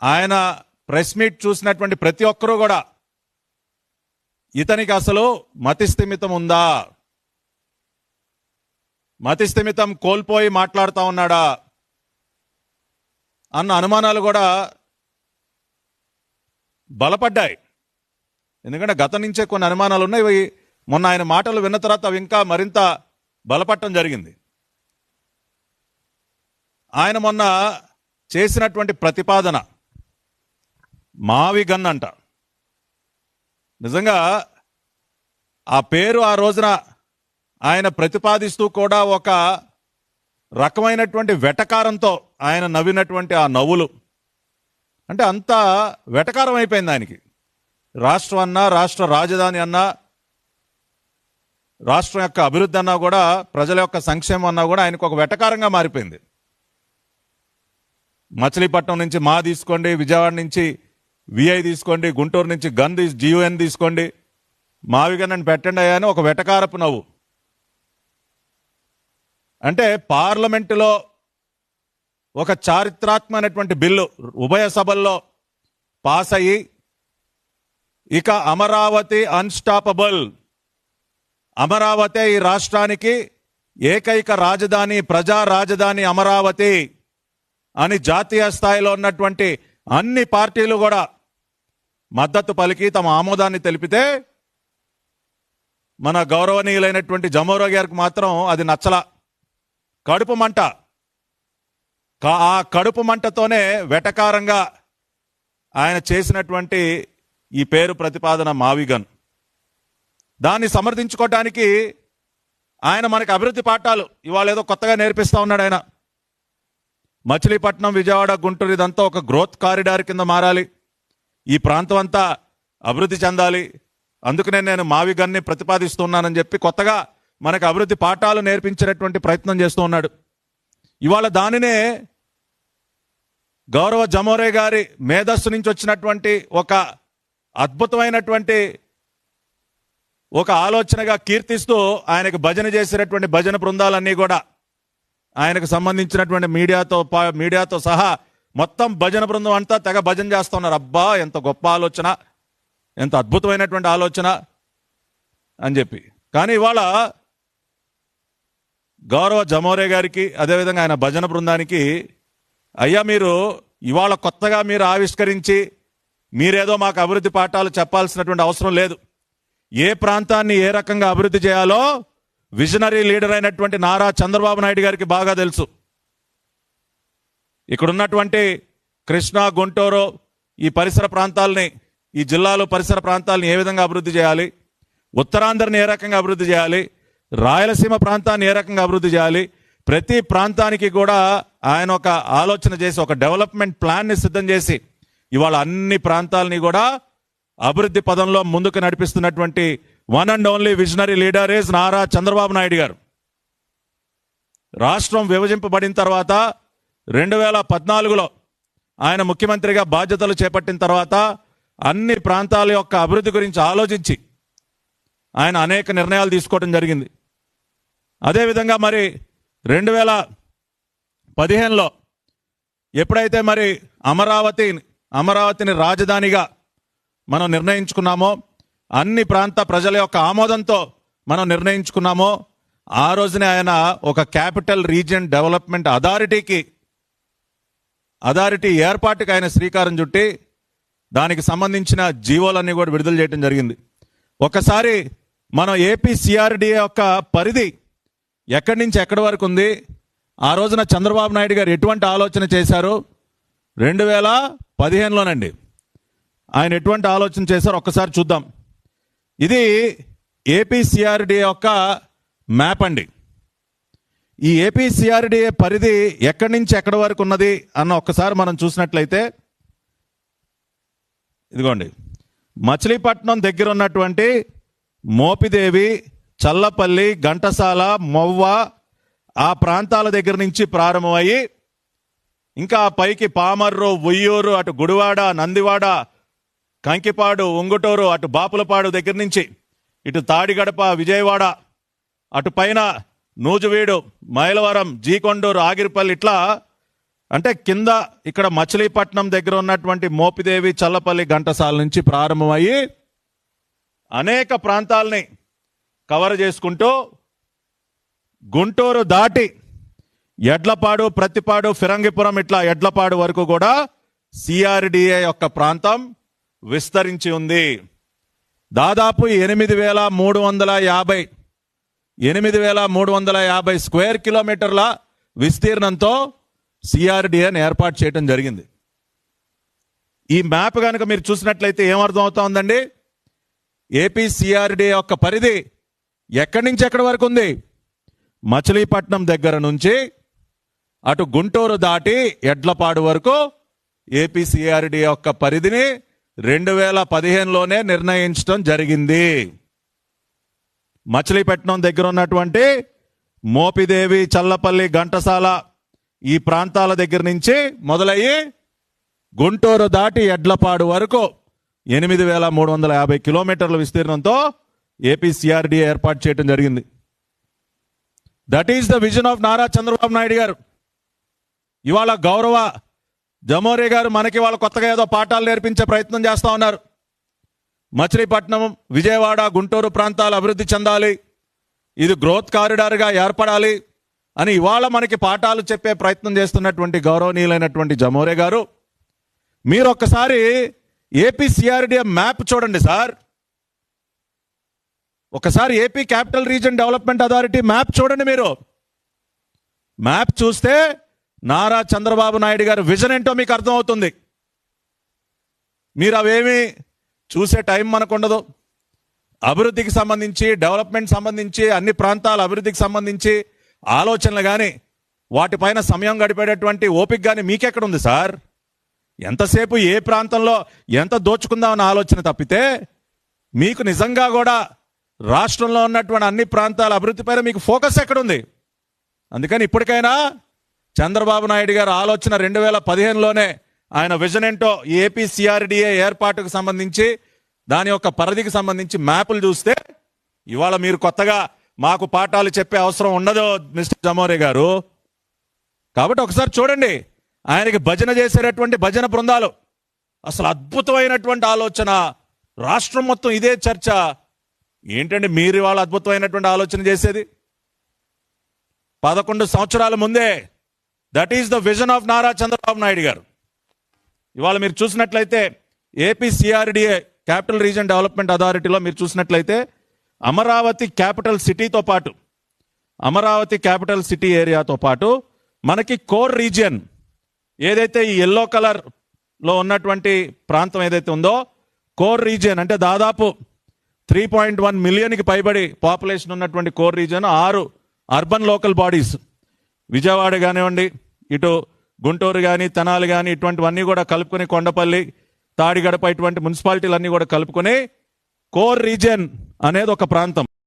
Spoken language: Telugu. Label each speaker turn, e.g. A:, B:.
A: ఆయన ప్రెస్ మీట్ చూసినటువంటి ప్రతి ఒక్కరూ కూడా ఇతనికి అసలు మతిస్థిమితం ఉందా, మతిస్థిమితం కోల్పోయి మాట్లాడుతూ ఉన్నాడా అన్న అనుమానాలు కూడా బలపడ్డాయి. ఎందుకంటే గతం నుంచే కొన్ని అనుమానాలు ఉన్నాయి. మొన్న ఆయన మాటలు విన్న తర్వాత అవి ఇంకా మరింత బలపడటం జరిగింది. ఆయన మొన్న చేసినటువంటి ప్రతిపాదన మావి గన్ అంట. నిజంగా ఆ పేరు ఆ రోజున ఆయన ప్రతిపాదిస్తూ కూడా ఒక రకమైనటువంటి వెటకారంతో ఆయన నవ్వినటువంటి ఆ నవ్వులు అంటే అంత వెటకారం అయిపోయింది ఆయనకి. రాష్ట్రం అన్నా, రాష్ట్ర రాజధాని అన్నా, రాష్ట్రం యొక్క అభివృద్ధి అన్నా కూడా, ప్రజల యొక్క సంక్షేమం అన్నా కూడా ఆయనకు ఒక వెటకారంగా మారిపోయింది. మచిలీపట్నం నుంచి మా తీసుకోండి, విజయవాడ నుంచి విఐ తీసుకోండి, గుంటూరు నుంచి GUN తీసుకోండి, మావిగన్ అని పెట్టండి అయ్యా అని ఒక వెటకారపు నవ్వు. అంటే పార్లమెంటులో ఒక చారిత్రాత్మకమైనటువంటి బిల్లు ఉభయ సభల్లో పాస్ అయ్యి ఇక అమరావతి అన్స్టాపబుల్, అమరావతి ఈ రాష్ట్రానికి ఏకైక రాజధాని, ప్రజా రాజధాని అమరావతి అని జాతీయ స్థాయిలో ఉన్నటువంటి అన్ని పార్టీలు కూడా మద్దతు పలికి తమ ఆమోదాన్ని తెలిపితే మన గౌరవనీయులైనటువంటి జమోరా గారికి మాత్రం అది నచ్చల. కడుపు మంట. ఆ కడుపు మంటతోనే వెటకారంగా ఆయన చేసినటువంటి ఈ పేరు ప్రతిపాదన మావిగన్. దాన్ని సమర్థించుకోవటానికి ఆయన మనకి అభివృద్ధి పాఠాలు ఇవాళ ఏదో కొత్తగా నేర్పిస్తా ఉన్నాడు. ఆయన మచిలీపట్నం, విజయవాడ, గుంటూరు ఇదంతా ఒక గ్రోత్ కారిడార్ కింద మారాలి, ఈ ప్రాంతం అంతా అభివృద్ధి చెందాలి, అందుకనే నేను మావిగన్ని ప్రతిపాదిస్తున్నానని చెప్పి కొత్తగా మనకు అభివృద్ధి పాఠాలు నేర్పించేటటువంటి ప్రయత్నం చేస్తూ ఉన్నాడు. ఇవాళ దానినే గౌరవ జమోరే గారి మేధస్సు నుంచి వచ్చినటువంటి ఒక అద్భుతమైనటువంటి ఒక ఆలోచనగా కీర్తిస్తూ ఆయనకు భజన చేసినటువంటి భజన బృందాలన్నీ కూడా, ఆయనకు సంబంధించినటువంటి మీడియాతో సహా మొత్తం భజన బృందం అంతా తెగ భజన చేస్తున్నారు. అబ్బా ఎంత గొప్ప ఆలోచన, ఎంత అద్భుతమైనటువంటి ఆలోచన అని చెప్పి. కానీ ఇవాళ గౌరవ జమోరే గారికి, అదేవిధంగా ఆయన భజన బృందానికి, అయ్యా మీరు ఇవాళ కొత్తగా మీరు ఆవిష్కరించి మీరేదో మాకు అభివృద్ధి పాఠాలు చెప్పాల్సినటువంటి అవసరం లేదు. ఏ ప్రాంతాన్ని ఏ రకంగా అభివృద్ధి చేయాలో విజనరీ లీడర్ అయినటువంటి నారా చంద్రబాబు నాయుడు గారికి బాగా తెలుసు. ఇక్కడున్నటువంటి కృష్ణా, గుంటూరు ఈ పరిసర ప్రాంతాలని, ఈ జిల్లాలో పరిసర ప్రాంతాలను ఏ విధంగా అభివృద్ధి చేయాలి, ఉత్తరాంధ్రని ఏ రకంగా అభివృద్ధి చేయాలి, రాయలసీమ ప్రాంతాన్ని ఏ రకంగా అభివృద్ధి చేయాలి, ప్రతి ప్రాంతానికి కూడా ఆయన ఒక ఆలోచన చేసి ఒక డెవలప్మెంట్ ప్లాన్ని సిద్ధం చేసి ఇవాళ అన్ని ప్రాంతాలని కూడా అభివృద్ధి పదంలో ముందుకు నడిపిస్తున్నటువంటి one and only visionary leader is Nara Chandrababu Naidu గారు. రాష్ట్రం విభజింపబడిన తర్వాత 2014లో ఆయన ముఖ్యమంత్రిగా బాధ్యతలు చేపట్టిన తర్వాత అన్ని ప్రాంతాల యొక్క అభివృద్ధి గురించి ఆలోచించి ఆయన అనేక నిర్ణయాలు తీసుకోవడం జరిగింది. అదేవిధంగా మరి 2015లో ఎప్పుడైతే మరి అమరావతిని రాజధానిగా మనం నిర్ణయించుకున్నామో, అన్ని ప్రాంత ప్రజల యొక్క ఆమోదంతో మనం నిర్ణయించుకున్నామో, ఆ రోజునే ఆయన ఒక క్యాపిటల్ రీజియన్ డెవలప్మెంట్ అథారిటీ ఏర్పాటుకి ఆయన శ్రీకారం చుట్టి దానికి సంబంధించిన జీవోలన్నీ కూడా విడుదల చేయడం జరిగింది. ఒకసారి మనం ఏపీ సిఆర్డీఏ యొక్క పరిధి ఎక్కడి నుంచి ఎక్కడి వరకు ఉంది, ఆ రోజున చంద్రబాబు నాయుడు గారు ఎటువంటి ఆలోచన చేశారు, 2015లోనండి ఆయన ఎటువంటి ఆలోచన చేశారో ఒక్కసారి చూద్దాం. ఇది ఏపీ సిఆర్డీఏ యొక్క మ్యాప్ అండి. ఈ ఏపీ సిఆర్డీఏ పరిధి ఎక్కడి నుంచి ఎక్కడి వరకు ఉన్నది అన్న ఒక్కసారి మనం చూసినట్లయితే, ఇదిగోండి మచిలీపట్నం దగ్గర ఉన్నటువంటి మోపిదేవి, చల్లపల్లి, ఘంటసాల, మొవ్వ ఆ ప్రాంతాల దగ్గర నుంచి ప్రారంభమయ్యి ఇంకా పైకి పామర్రు, ఉయ్యూరు, అటు గుడివాడ, నందివాడ, కంకిపాడు, ఉంగుటూరు, అటు బాపులపాడు దగ్గర నుంచి ఇటు తాడిగడప, విజయవాడ, అటు పైన నూజువీడు, మైలవరం, జీకొండూరు, ఆగిరిపల్లి, ఇట్లా అంటే కింద ఇక్కడ మచిలీపట్నం దగ్గర ఉన్నటువంటి మోపిదేవి చల్లపల్లి ఘంటసాల నుంచి ప్రారంభమయ్యి అనేక ప్రాంతాలని కవర్ చేసుకుంటూ గుంటూరు దాటి ఎడ్లపాడు, ప్రతిపాడు, ఫిరంగిపురం ఇట్లా ఎడ్లపాడు వరకు కూడా సిఆర్డిఏ యొక్క ప్రాంతం విస్తరించి ఉంది. దాదాపు 8,350 స్క్వేర్ కిలోమీటర్ల విస్తీర్ణంతో సిఆర్డిఏని ఏర్పాటు చేయడం జరిగింది. ఈ మ్యాప్ కనుక మీరు చూసినట్లయితే ఏమర్థం అవుతా ఉందండి? ఏపీ సిఆర్డిఏ యొక్క పరిధి ఎక్కడి నుంచి ఎక్కడి వరకు ఉంది? మచిలీపట్నం దగ్గర నుంచి అటు గుంటూరు దాటి ఎడ్లపాడు వరకు ఏపీ సిఆర్డిఏ యొక్క పరిధిని 2015లోనే నిర్ణయించడం జరిగింది. మచిలీపట్నం దగ్గర ఉన్నటువంటి మోపిదేవి, చల్లపల్లి, ఘంటసాల ఈ ప్రాంతాల దగ్గర నుంచి మొదలయ్యి గుంటూరు దాటి ఎడ్లపాడు వరకు 8,350 కిలోమీటర్ల విస్తీర్ణంతో ఏపీ సిఆర్డిఏ ఏర్పాటు చేయడం జరిగింది. That is the vision of Nara Chandrababu Naidu గారు. ఇవాళ గౌరవ జమోరే గారు మనకి వాళ్ళ కొత్తగా ఏదో పాఠాలు నేర్పించే ప్రయత్నం చేస్తా ఉన్నారు. మచిలీపట్నం, విజయవాడ, గుంటూరు ప్రాంతాలు అభివృద్ధి చెందాలి, ఇది గ్రోత్ కారిడార్గా ఏర్పడాలి అని ఇవాళ మనకి పాఠాలు చెప్పే ప్రయత్నం చేస్తున్నటువంటి గౌరవనీయులైనటువంటి జమోరే గారు, మీరు ఒక్కసారి ఏపీ సిఆర్డిఏ మ్యాప్ చూడండి సార్. ఒకసారి AP capital region development authority map చూడండి. మీరు మ్యాప్ చూస్తే నారా చంద్రబాబు నాయుడు గారి విజన్ ఏంటో మీకు అర్థమవుతుంది. మీరు అవేమి చూసే టైం మనకు ఉండదు. అభివృద్ధికి సంబంధించి, డెవలప్మెంట్ సంబంధించి, అన్ని ప్రాంతాల అభివృద్ధికి సంబంధించి ఆలోచనలు కానీ వాటిపైన సమయం గడిపేటటువంటి ఓపిక కానీ మీకెక్కడ ఉంది సార్? ఎంతసేపు ఏ ప్రాంతంలో ఎంత దోచుకుందామన్న ఆలోచన తప్పితే మీకు నిజంగా కూడా రాష్ట్రంలో ఉన్నటువంటి అన్ని ప్రాంతాల అభివృద్ధి పైన మీకు ఫోకస్ ఎక్కడుంది? అందుకని ఇప్పటికైనా చంద్రబాబు నాయుడు గారి ఆలోచన 2015లోనే ఆయన విజన్ ఏంటో ఏపీ సిఆర్డిఏ ఏర్పాటుకు సంబంధించి దాని యొక్క పరిధికి సంబంధించి మ్యాపులు చూస్తే ఇవాళ మీరు కొత్తగా మాకు పాఠాలు చెప్పే అవసరం ఉండదు మిస్టర్ జమోరే గారు. కాబట్టి ఒకసారి చూడండి, ఆయనకి భజన చేసేటటువంటి భజన బృందాలు, అసలు అద్భుతమైనటువంటి ఆలోచన, రాష్ట్రం మొత్తం ఇదే చర్చ. ఏంటండి మీరు ఇవాళ అద్భుతమైనటువంటి ఆలోచన చేసేది? 11 సంవత్సరాల ముందే that is the vision of Nara Chandrababu Naidu గారు. ఇవాళ మీరు చూసినట్లయితే AP CRDA capital region development అథారిటీలో మీరు చూసినట్లయితే అమరావతి క్యాపిటల్ సిటీతో పాటు, అమరావతి క్యాపిటల్ సిటీ ఏరియాతో పాటు మనకి కోర్ రీజియన్ ఏదైతే ఈ ఎల్లో కలర్లో ఉన్నటువంటి ప్రాంతం ఏదైతే ఉందో, కోర్ రీజియన్ అంటే దాదాపు 3.1 మిలియన్కి పైబడి పాపులేషన్ ఉన్నటువంటి core region 6 urban local bodies, Vijayawada కానివ్వండి, ఇటు గుంటూరు కానీ, తెనాలి కానీ, ఇటువంటివన్నీ కూడా కలుపుకొని, కొండపల్లి, తాడిగడప ఇటువంటి మున్సిపాలిటీలన్నీ కూడా కలుపుకొని కోర్ రీజియన్ అనేది ఒక ప్రాంతం.